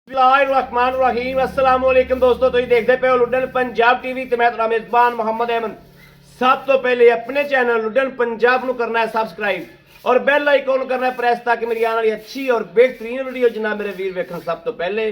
बिस्मिल्लाहिर्रहमानिर्रहीम अस्सलाम वालेकुम दोस्तों, तुम देखते पे हो लुडन पंजाब टीवी ते मैं तेरा मेजबान मोहम्मद अहमद। सब तो पहले अपने चैनल लुडन पंजाब को करना है सबसक्राइब और बेल आइकॉन करना है प्रेस ताकि मेरी आने वाली अच्छी और बेहतरीन वीडियो जनाब मेरे वीर वेखन। सब तो पहले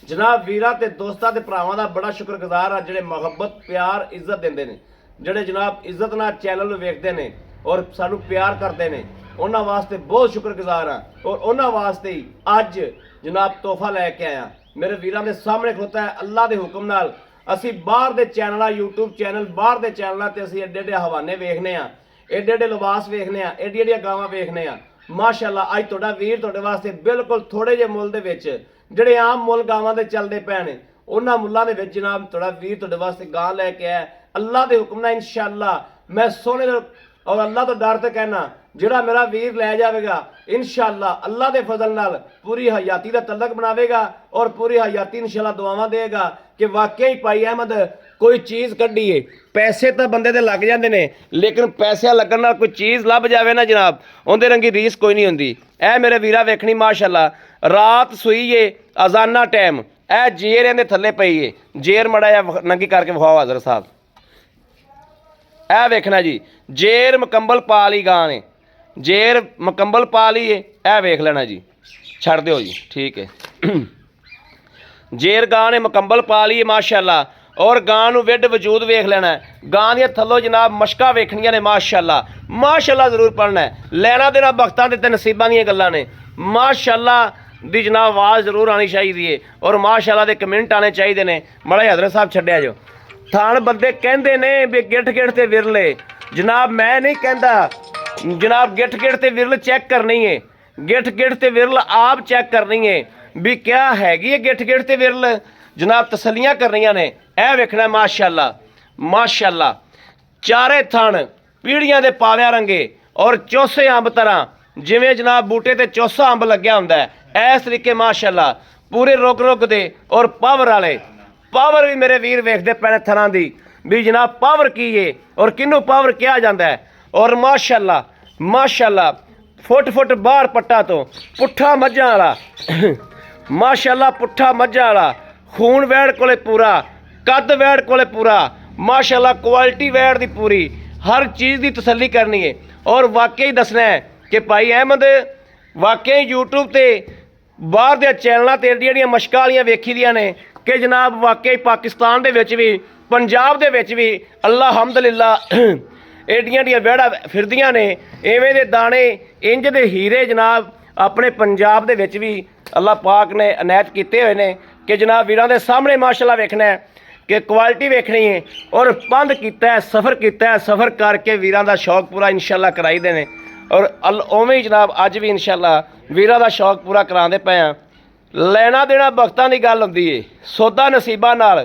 जनाब वीरां ते दोस्तां ते भरावां दा बड़ा शुक्रगुजार आ जिहड़े मोहब्बत प्यार इज्जत देंदे ने, जिहड़े जनाब इज्जत नाल चैनल वेखदे ने और सानू प्यार करते हैं, उन्होंने वास्ते बहुत शुक्रगुजार हाँ। और उन्होंने वास्ते ही अज जनाब तोहफा लैके आया मेरे वीरां दे सामने खलोता है। अल्लाह के हुक्म नाल असी बाहर दे चैनल यूट्यूब चैनल बाहर दे चैनलों ते असी एडे एडे हवाने वेखने आ, एडे एडे लिबास वेखने आ, एडी एडियां गावां वेखने आ। माशाअल्लाह अज तुहाडा वीर तुहाडे वास्ते बिल्कुल थोड़े जे मुल दे विच जिहड़े आम मुल गावां दे चलदे पए ने उन्हां मुल्लां दे विच जनाब तुहाडा वीर तुहाडे वास्ते गां लैके आया। अल्लाह के हुक्म नाल इंशाअल्लाह मैं सोने और अल्लाह तो डर तो कहना जिहड़ा मेरा वीर लै जाएगा इंशाअल्लाह अल्लाह के फजल नाल पूरी हयाती का तलक बनावेगा और पूरी हयाती इंशाअल्लाह दुआवां देगा कि वाकई भाई अहमद कोई चीज़ कड्ढी है। पैसे तो बंदे दे लग जाते हैं लेकिन पैसा लगन नाल कोई चीज़ लभ जाए ना जनाब उनके रंगी रीस कोई नहीं होंदी। ए मेरे वीरा वेखनी माशाअल्लाह रात सुई है अजाना टाइम ए जेर इहदे थल्ले पई है। जेर मड़ा जा नंगी करके विखाओ हज़रत साहब, ए वेखना जी जेर मुकम्बल पा ली गां ने, जेर मुकम्बल पा ली है। ए वेख लेना जी, छड़ दो जी, ठीक है। जेर गां ने मुकम्बल पा ली है माशाअल्लाह। और गां नूं विड वजूद वेख लेना है। गां दियां थल्लों जनाब मशकां वेखणियां ने माशाअल्लाह। माशाअल्लाह जरूर पढ़ना है। लैना देना बख्तां दे ते नसीबां दीयां गल्लां ने। माशाअल्लाह दी जनाब आवाज़ जरूर आनी चाहिए और माशाअल्लाह दे कमेंट आने चाहिए ने। बड़ा हज़रत साहब छड्डिया जो थान बंदे कहते ने भी गिठ गिठ ते विरले, जनाब मैं नहीं कहता जनाब गिठ गिठ ते विरल चैक करनी है, गिठ गिठ ते विरल आप चैक करनी है भी क्या हैगी है गिठ गिठ ते विरल जनाब तसलियां करनियां ने। ए वेखना माशाअल्लाह माशाअल्लाह चारे थण पीढ़ियां दे पाव्या रंगे और चौसे अंब तरह जिवें जनाब बूटे ते चौसा अंब लग्या हुंदा है इस तरीके माशाअल्लाह पूरे रुग रुग दे और पावर वाले पावर भी मेरे वीर वेखते पैने थरां दी भी जनाब पावर की है और किनू पावर कहा जाता है। और माशाअल्लाह माशाअल्लाह फुट फुट बाहर पट्टा तो पुट्ठा मझां वाला माशाअल्लाह पुट्ठा मझां वाला खून वैड़ कोले पूरा कद वैड़ कोले पूरा माशाअल्लाह क्वालिटी वैड़ दी पूरी हर चीज़ की तसल्ली करनी है। और वाकई दसना है कि भाई अहमद वाकई यूट्यूब ते बाहर दे चैनलों ते एडियां एडियां मशकां वालियां वेखी दियां ने कि जनाब वाकई पाकिस्तान दे विच भी पंजाब दे विच भी अल्हम्दुलिल्लाह एडियां एडियां वैड़ा फिरदियां ने। इवें दे दाने इंज दे हीरे जनाब अपने पंजाब दे विच भी अल्लाह पाक ने अनायत कीते हुए ने कि जनाब वीरां दे सामने माशाअल्लाह वेखना है कि क्वालिटी वेखनी है। और बंद किया है सफ़र करके वीरां दा शौक पूरा इंशाअल्लाह कराई देने और उवें ही जनाब अज भी इंशाअल्लाह वीरां दा शौक पूरा करांदे पे हैं। लैना देना बख्तां दी गल हुंदी है, सौदा नसीबां नाल।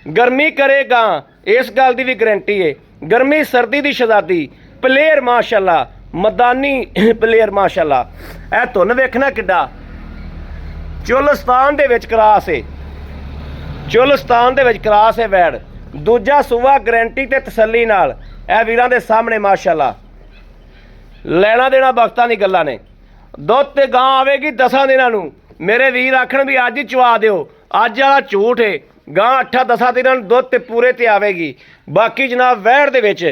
गर्मी करेगा इस गल की भी गारंटी है, गर्मी सर्दी की शहजादी प्लेयर माशाअल्लाह मैदानी प्लेयर माशाअल्लाह। ए धुन वेखना किड्डा चुलिस्तान दे विच क्रास है, चुलिस्तान दे विच क्रास है वैड़ दूजा सूआ गारंटी ते तसल्ली नाल ए वीरां दे सामने माशाअल्लाह। लैना देना बख्तां दी गल्लां ने। दुध ते गां आवेगी 10 दिनां नूं मेरे वीर आखण भी अज ही चवा दिओ, अज वाला झूठ है। गां 8-10 दिनां दुध ते पूरे ते आवेगी। बाकी जनाब वैड़ दे विच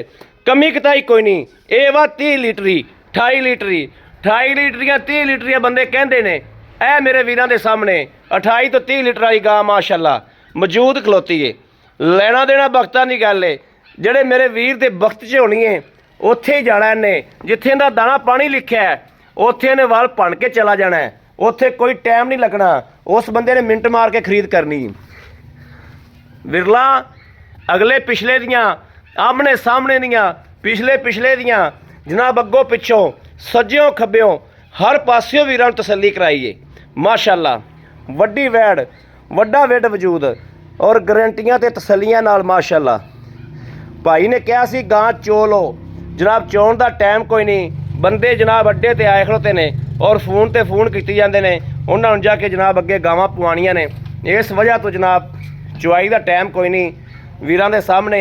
कमी कताई कोई नहीं। ये वा 30 लीटरी 28 लीटरी 28 लीटरियां 30 लीटरियां बंदे कहते हैं। ए मेरे वीरां दे सामने 28 तो 30 लीटर वाली गां माशाअल्लाह मौजूद खलोती है। लैना देना बख्तां दी गल है, जिहड़े मेरे वीर दे वक्त च होनी है उत्थे ही जाना इन्हें। जिथे इहदा दाना पानी लिखिया है उत्थे इन्हें वल भन के चला जाना है, उत्थे कोई टाइम नहीं लगना, उस बंदे ने मिंट मार के खरीद करनी। विरला अगले पिछले दियां आमने सामने दियां पिछले पिछले दियां जनाब अगों पिछों सज्जियों खब्बियों हर पासियों वीरां नूं तसल्ली कराइए माशाअल्लाह। वड्डी वैड़ वड्डा विड वजूद और गारंटियां ते तसल्लियां नाल माशाअल्लाह। भाई ने कहा सी गां चो लो, जनाब चोण दा टाइम कोई नहीं। बंदे जनाब अड्डे ते आए खड़ोते ने और फोन ते फोन कीते जाते हैं, उन्होंने जाके जनाब अगे गावां पवाणियां ने। इस वजह तो जनाब चुवाई का टाइम कोई नहीं, वीरां दे सामने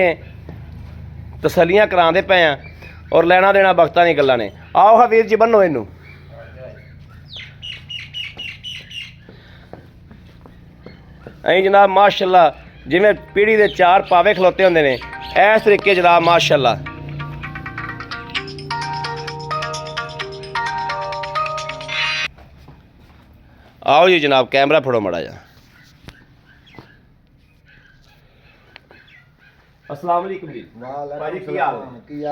तसल्लियां करांदे पे हैं और लैना देना बख्तां दी गल्लां ने। आओ हा वीर जी बन्नो इनू ਐਂ ਜਨਾਬ ਮਾਸ਼ਾਅੱਲਾ ਜਿਵੇਂ ਪੀੜੀ ਦੇ 4 ਪਾਵੇ ਖਲੋਤੇ ਹੁੰਦੇ ਨੇ ਇਸ ਤਰੀਕੇ ਜਨਾਬ ਮਾਸ਼ਾਅੱਲਾ। आओ जी जनाब कैमरा फड़ो मड़ा जा। अस्सलाम वालेकुम जी। भाजी की हाल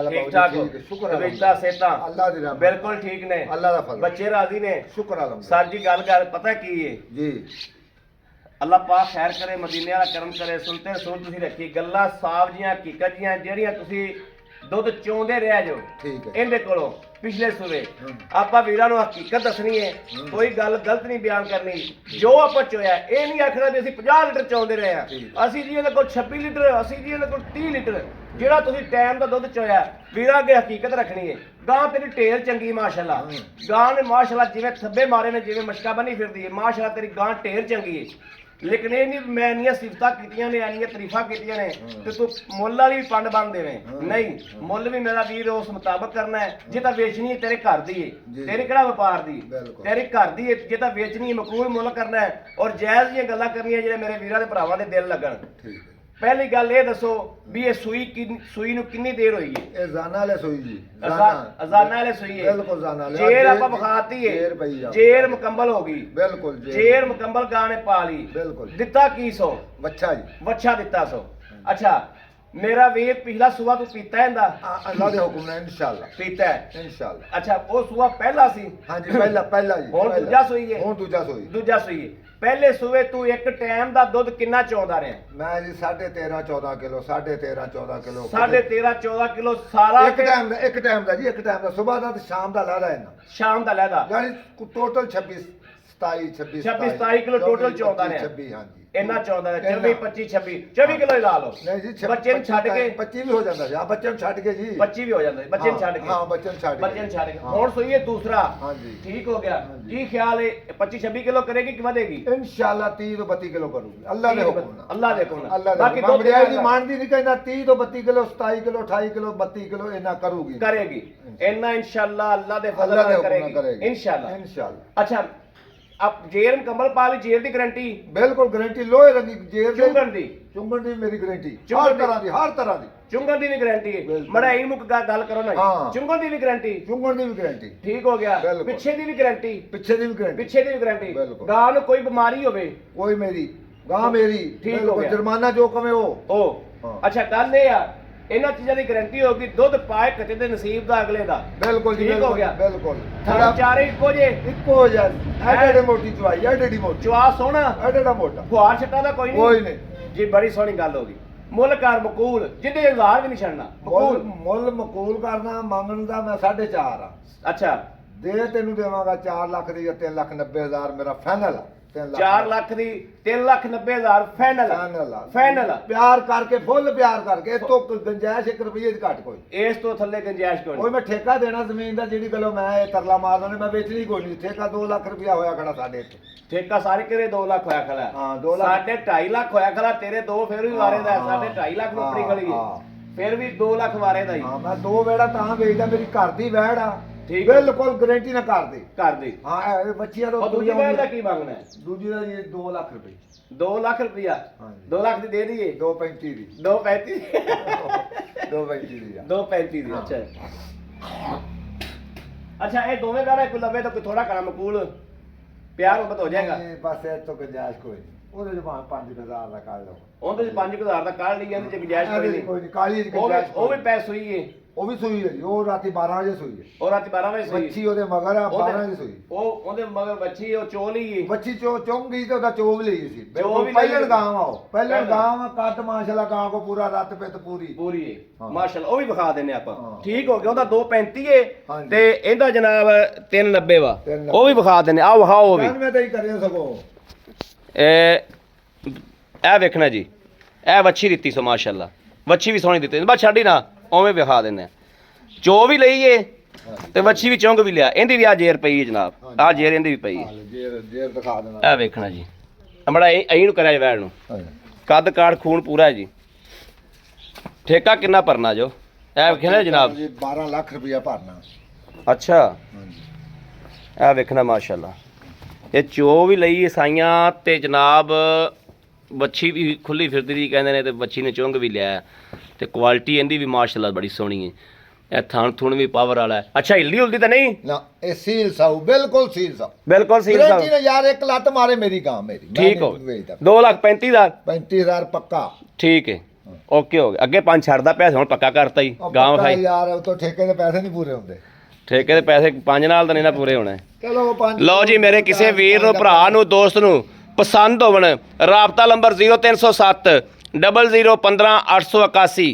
ठीक ठाक हो? शुक्र अल्लाह बिल्कुल ठीक ने, अल्लाह दा फजल, बच्चे राजी ने? शुक्र अल्लाह। सर जी गल पता की है जी, अल्लाह पाक खैर करे, मदीने वाला करम करे। सुनते सुन तुसी रखी गल्लां साफ जियां हकीकत जियां जेहड़ियां तुसी दुध चोंदे रह जो ठीक है इहदे कोलों पिछले सूबे आपां वीरां नूं हकीकत दसनी है, कोई गल गलत नहीं बयान करनी। जो आपां चोया ये नहीं आखना भी असीं 50 लीटर चोंदे रहे हां, असीं जी इहदे कोल 26 लीटर, असीं जी इहदे कोल 30 लीटर, ਜਿਹੜਾ ਤੁਸੀਂ ਟਾਈਮ ਦਾ ਦੁੱਧ ਚੋਇਆ ਵੀਰਾਂ ਅੱਗੇ ਹਕੀਕਤ ਰੱਖਣੀ ਹੈ। ਗਾਂ ਤੇਰੀ ਢੇਰ ਚੰਗੀ ਮਾਸ਼ਾਅੱਲਾ, ਗਾਂ ਨੇ ਮਾਸ਼ਾਅੱਲਾ ਜਿਵੇਂ ਥੱਬੇ ਮਾਰੇ ਨੇ ਜਿਵੇਂ ਮਸ਼ਕਾ ਬਣੀ ਫਿਰਦੀ ਹੈ ਮਾਸ਼ਾਅੱਲਾ ਤੇਰੀ ਗਾਂ ਢੇਰ ਚੰਗੀ ਹੈ। लेकिन ये नहीं मैं इन्नियां सिफतां कीतियां ने, इन्नियां तारीफां कीतियां ने ते तू मुੱਲ वाली भी पंड बन देवें नहीं। मुੱਲ भी मेरा वीर उस मुताबिक करना है जे तां वेचनी है तेरे घर दी है, तेरे किहड़ा व्यापार दी, तेरे घर दी है। जे तां वेचनी है मकबूल मुੱਲ करना है और जायज़ जिहियां गल्लां करनियां जेहड़े मेरे वीरां दे भरावां दे दिल लगन। पहली गल ये दसो भी ये सूई नूं कितनी देर होई है? ये जाना वाले सूई जी, अजाना वाले सूई है बिल्कुल जाना वाले। जेर आपा बखाती है, जेर मुकम्मल होगी बिल्कुल, जेर मुकम्मल गाने पा ली बिल्कुल। दिता की सो वच्छा जी, वच्छा दिता सो। अच्छा मेरा वीर पिछला सुबह तू पीता है इंदा? अल्लाह दे हुक्म नाल इंशाअल्लाह पीता है इंशाअल्लाह। अच्छा वो सुबह पहला सी? हां जी पहला जी। हुण दूजा सूई है? हुण दूजा सूई है। पहले सुबह तू एक टाइम दा दुध कितना चौंदा रहा? मैं जी 13.5 14 किलो, 13.5 14 किलो, 13.5 14 किलो सारा एक टाइम दा जी, एक टाइम दा सुबह दा ते शाम दा लहदा है ना, शाम दा लहदा यानी टोटल 26 27 किलो टोटल चौंदा रहा। 26 हां जी इन्ना चौंदा है 24 25 26 किलो ला लो। नहीं जी बच्चे ਨੂੰ ਛੱਡ ਕੇ 25 ਵੀ ਹੋ ਜਾਂਦਾ ਸੀ। ਆ ਬੱਚੇ ਨੂੰ ਛੱਡ ਕੇ ਜੀ 25 ਵੀ ਹੋ ਜਾਂਦਾ ਬੱਚੇ ਨੂੰ ਛੱਡ ਕੇ। ਹਾਂ ਬੱਚੇ ਨੂੰ ਛੱਡ ਕੇ ਹੁਣ ਸੋਈਏ ਦੂਸਰਾ। ਹਾਂ ਜੀ ਠੀਕ ਹੋ ਗਿਆ। ਕੀ ਖਿਆਲ ਹੈ 25 26 ਕਿਲੋ ਕਰੇਗੀ ਕਿ ਵਧੇਗੀ? इंशाल्लाह 30 ਤੋਂ 32 ਕਿਲੋ ਕਰੂਗੀ ਅੱਲਾਹ ਦੇ ਹੁਕਮ ਨਾਲ, ਅੱਲਾਹ ਦੇ ਹੁਕਮ ਨਾਲ। ਬਾਕੀ ਦੁੱਧ ਦੀ ਮੰਨਦੀ ਨਹੀਂ ਕਹਿੰਦਾ 30 ਤੋਂ 32 ਕਿਲੋ 27 ਕਿਲੋ 28 ਕਿਲੋ 32 ਕਿਲੋ ਇੰਨਾ ਕਰੇਗੀ ਇੰਨਾ इंशाल्लाह ਅੱਲਾਹ ਦੇ ਫਜ਼ਲ ਨਾਲ ਕਰੇਗੀ इंशाल्लाह। अच्छा अब जेर मुकम्मल पा ली, जेर दी गारंटी बिल्कुल गारंटी लोहे रंगी जेर चुंगण दी मेरी गारंटी हर तरह दी चुंगण दी भी गारंटी है। मड़ाई मुक गल करो ना चुंगण दी भी गारंटी ठीक हो गया। पिछे दी भी गारंटी गां नूं कोई बीमारी होवे कोई मेरी गां मेरी ठीक हो गया जुर्माना जो कमे ओ। अच्छा गल ये आ इन्हां चीज़ां दी गारंटी होगी दुध पाए कटे दे नसीब दा अगले दा बिल्कुल ठीक हो गया बिल्कुल। थां चारे इक्को हो जाए एडे मोटी चवाई एडी मोटी चवा सोना एडा मोटा फुहार छट्टा दा कोई नहीं जी। बड़ी सोहनी गल होगी। मुੱਲ कर मकूल जिंदे 1000 भी नहीं छड़ना मुੱਲ मकूल करना मंगण दा मैं 4.5 अच्छा दे तेनू देवांगा 4 लाख दी 3,90,000 मेरा फाइनल 4 लाख दी 3,90,000 फाइनल प्यार करके फुल प्यार करके तो गुंजाइश 1 रुपये दी घट कोई इस तो थल्ले गुंजाइश कोई मैं ठेका देना जमीन दा जेडी गलो मैं तरला मारदा ने मैं बेचनी कोई नहीं। ठेका 2 लाख रुपया होया खड़ा साडे ठेका सारे केरे 2 लाख होया खड़ा। हां 2 लाख साडे 2.5 लाख होया खड़ा तेरे 2 फिर भी वारे दा साडे 2.5 लाख नौकरी खड़ी है फिर भी 2 लाख वारे दा ही। हां मैं 2 वेड़ा तां बेचदा मेरी घर दी वैड़ आ ठीक बिल्कुल गारंटी ना कर दे। हां ए बच्चियां तो दूजी वैड़ दा की मांगना है? दूजी दा ये 2 लाख रुपए 2 लाख रुपया 2 लाख दी दे दीए 2.35 दी 2.35 2.35 दी अच्छा। अच्छा ये दोवें गाड़ा कोई लवे तो कोई थोड़ा करा मकूल प्यार मोहब्बत हो जाएगा बस ए तो गुंजाइश कोई नहीं। ਉਹਦੇ ਚ 5,000 ਦਾ ਕੱਢ ਲਓ ਉਹਦੇ ਚ 5,000 ਦਾ ਕੱਢ ਲਈ ਜਾਂਦੇ ਚ ਗੁੰਜਾਇਸ਼ ਕੋਈ ਨਹੀਂ ਕਾਲੀ ਉਹ ਵੀ ਪੈਸ ਹੋਈ ਏ ਉਹ ਵੀ ਸੂਈ ਹੈ ਜੀ ਉਹ ਰਾਤੀ 12 ਵਜੇ ਸੂਈ ਹੈ ਉਹ ਰਾਤੀ 12 ਵਜੇ ਸੂਈ ਬੱਚੀ ਉਹਦੇ ਮਗਰ ਆ 12 ਵਜੇ ਸੂਈ ਉਹ ਉਹਦੇ ਮਗਰ ਬੱਚੀ ਉਹ ਚੋ ਲਈ ਬੱਚੀ ਚੁੰਗ ਗਈ ਤੇ ਉਹਦਾ ਚੋਬ ਲਈ ਸੀ ਪਹਿਲਣ ਗਾਂ ਆ ਉਹ ਪਹਿਲਣ ਗਾਂ ਕੱਦ ਮਾਸ਼ਾਅੱਲਾ ਗਾਂ ਕੋ ਪੂਰਾ ਰੱਤ ਪਿੱਤ ਪੂਰੀ ਹੈ ਮਾਸ਼ਾਅੱਲਾ ਉਹ ਵੀ ਵਿਖਾ ਦਿੰਨੇ ਆਪਾਂ ਠੀਕ ਹੋ ਗਿਆ ਉਹਦਾ 2.35 ਏ ਤੇ ਇਹਦਾ ਜਨਾਬ 3.90 ਵਾ ਉਹ ਵੀ ਵਿਖਾ ਦਿੰਨੇ ਆ ਵਿਖਾਓ ਉਹ ਵੀ ਮੈਂ ਤਾਂ ਹੀ ਕਰਿਆ ਸਕੋ ਇਹ ਵੇਖਣਾ ਜੀ ਇਹ ਵੱਛੀ ਦਿੱਤੀ ਸੋ ਮਾਸ਼ਾਅੱਲਾ ਵੱਛੀ ਵੀ ਸੋਹਣੀ ਦਿੱਤੀ ਬਸ ਛੱਡੀ ਨਾ ਉਵੇਂ ਵਿਖਾ ਦਿੰਦੇ ਚੋ ਵੀ ਲਈਏ ਤੇ ਵੱਛੀ ਵੀ ਚੁੰਗ ਵੀ ਲਿਆ ਇਹਦੀ ਵੀ ਆ ਜੇਰ ਪਈ ਹੈ ਜਨਾਬ ਆ ਜੇਰ ਇਹਦੀ ਵੀ ਪਈ ਹੈ ਜੇਰ ਦਿਖਾ ਦੇਣਾ ਇਹ ਵੇਖਣਾ ਜੀ ਅਮੜਾ ਐਂ ਨੂੰ ਕਰਿਆ ਵੈੜ ਨੂੰ ਕੱਦ ਕਾਠ ਖੂਨ ਪੂਰਾ ਹੈ ਜੀ ਠੇਕਾ ਕਿੰਨਾ ਭਰਨਾ ਜੋ ਇਹ ਵੇਖਣਾ ਜਨਾਬ ਜੀ 12 ਲੱਖ ਰੁਪਇਆ ਭਰਨਾ ਅੱਛਾ ਇਹ ਵੇਖਣਾ ਮਾਸ਼ਾਅੱਲਾ ਇਹ ਚੋ ਵੀ ਲਈ ਸਾਈਆਂ ਤੇ ਜਨਾਬ ਬੱਚੀ ਵੀ ਖੁੱਲੀ ਫਿਰਦੀ ਦੀ ਕਹਿੰਦੇ ਨੇ ਤੇ ਬੱਚੀ ਨੇ ਚੁੰਗ ਵੀ ਲਿਆ ਤੇ ਕੁਆਲਿਟੀ ਇਹਦੀ ਵੀ ਮਾਸ਼ਾਅੱਲਾ ਬੜੀ ਸੋਹਣੀ ਹੈ। ਇਹ ਥਣ ਥੁਣ ਵੀ ਪਾਵਰ ਵਾਲਾ ਹੈ। ਅੱਛਾ ਹਿੱਲਦੀ ਹੁਲਦੀ ਤਾਂ ਨਹੀਂ ਨਾ ਇਹ ਸੀਲ ਸਾਊ ਬਿਲਕੁਲ ਸੀਲ ਸਾਊ ਬਿਲਕੁਲ ਸੀਲ ਗਰੰਟੀ ਨੇ ਯਾਰ ਇੱਕ ਲੱਤ ਮਾਰੇ ਮੇਰੀ ਗਾਂ ਮੇਰੀ ਠੀਕ ਹੋ 2,35,000 35000 ਪੱਕਾ ਠੀਕ ਹੈ ਓਕੇ ਹੋ ਗਿਆ। ਅੱਗੇ 5 ਛੱਡਦਾ ਪੈਸੇ ਹੁਣ ਪੱਕਾ ਕਰਤਾ ਹੀ ਗਾਂ ਵਿਖਾਈ ਯਾਰ ਉਹ ਤੋਂ ਠੇਕੇ ਦੇ ਪੈਸੇ ਨਹੀਂ ਪੂਰੇ ਹੁੰਦੇ ਠੇਕੇ ਦੇ ਪੈਸੇ 5 ਨਾਲ ਤਾਂ ਨਹੀਂ ਨਾ ਪੂਰੇ ਹੋਣੇ। ਚਲੋ 5 ਲਓ ਜੀ ਮੇਰੇ ਕਿਸੇ ਵੀਰ ਨੂੰ ਭਰਾ ਨੂੰ ਦੋਸਤ ਨੂੰ ਪਸੰਦ ਹੋਵਣ ਰਾਬਤਾ ਨੰਬਰ 0307 0015 881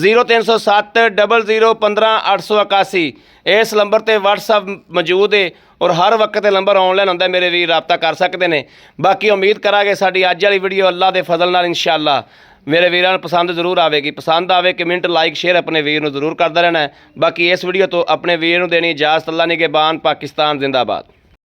0307 0015 881 ਇਸ ਨੰਬਰ ਤੇ WhatsApp ਮੌਜੂਦ ਹੈ ਔਰ ਹਰ ਵਕਤ ਇਹ ਨੰਬਰ ਆਨਲਾਈਨ ਹੁੰਦਾ ਮੇਰੇ ਵੀਰ ਰਾਬਤਾ ਕਰ ਸਕਦੇ ਨੇ। ਬਾਕੀ ਉਮੀਦ ਕਰਾਂਗੇ ਸਾਡੀ ਅੱਜ ਵਾਲੀ ਵੀਡੀਓ ਅੱਲਾ ਦੇ ਫਜ਼ਲ ਨਾਲ ਇਨਸ਼ਾਅੱਲਾ ਮੇਰੇ ਵੀਰਾਂ ਨੂੰ ਪਸੰਦ ਜ਼ਰੂਰ ਆਵੇਗੀ। ਪਸੰਦ ਆਵੇ ਕਮੈਂਟ ਲਾਈਕ ਸ਼ੇਅਰ ਆਪਣੇ ਵੀਰ ਨੂੰ ਜ਼ਰੂਰ ਕਰਦਾ ਰਹਿਣਾ ਹੈ। ਬਾਕੀ ਇਸ ਵੀਡੀਓ ਤੋਂ ਆਪਣੇ ਵੀਰ ਨੂੰ ਦੇਣੀ ਇਜਾਜ਼ਤ। ਅੱਲਾ ਨਿਗਹਿਬਾਨ। ਪਾਕਿਸਤਾਨ ਜ਼ਿੰਦਾਬਾਦ।